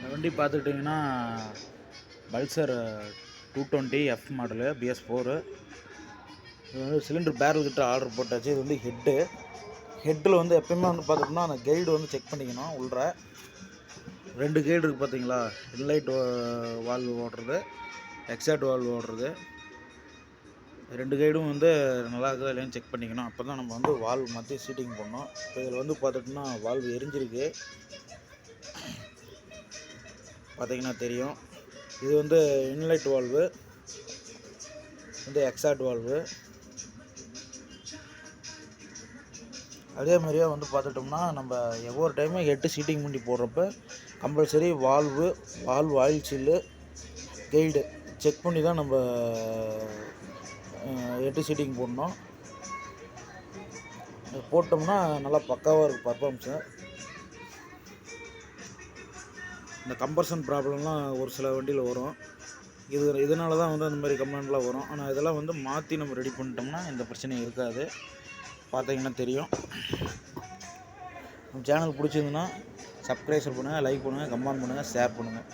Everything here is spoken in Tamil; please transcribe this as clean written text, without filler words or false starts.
இந்த வண்டி பார்த்துக்கிட்டிங்கன்னா பல்சர் 220 எஃப் மாடலு BS4. இது வந்து சிலிண்டர் பேரல் கிட்ட ஆர்டர் போட்டாச்சு. இது வந்து ஹெட்டில் வந்து எப்பயுமே வந்து பார்த்துட்டோம்னா அந்த கைடு வந்து செக் பண்ணிக்கணும். உள்ள 2 கைடு இருக்குது பார்த்தீங்களா, இன்லைட் வால்வு ஓடுறது, எக்ஸாக்ட் வால்வு ஓடுறது. 2 கைடும் வந்து நல்லா இருக்குதா இல்லையான்னு செக் பண்ணிக்கணும். அப்போ தான் நம்ம வந்து வால்வு மாற்றி சீட்டிங் பண்ணணும். இப்போ இதில் வந்து பார்த்துட்டோம்னா வால்வு எரிஞ்சிருக்கு, பார்த்தீங்கன்னா தெரியும். இது வந்து இன்லைட் வால்வு, வந்து எக்ஸாக்ட் வால்வு. அதே மாதிரியே வந்து பார்த்துட்டோம்னா நம்ம ஒவ்வொரு டைமும் ஹெட்டு சீட்டிங் பண்ணி போடுறப்ப compulsory valve oil seal guide check பண்ணி தான் நம்ம ஹெட்டு சீட்டிங் போடணும். போட்டோம்னா நல்லா பக்காவாக இருக்கும் பர்ஃபார்மன்ஸு. இந்த கம்பர்ஷன் ப்ராப்ளம்லாம் ஒரு சில வண்டியில் வரும். இதனால தான் வந்து அந்த மாதிரி கம்ப்ளைண்ட்லாம் வரும். ஆனால் இதெல்லாம் வந்து மாற்றி நம்ம ரெடி பண்ணிட்டோம்னா எந்த பிரச்சனையும் இருக்காது. பார்த்தீங்கன்னா தெரியும். நம்ம சேனல் பிடிச்சிருந்துன்னா சப்ஸ்கிரைப் பண்ணுங்கள், லைக் பண்ணுங்கள், கமெண்ட் பண்ணுங்கள், ஷேர் பண்ணுங்கள்.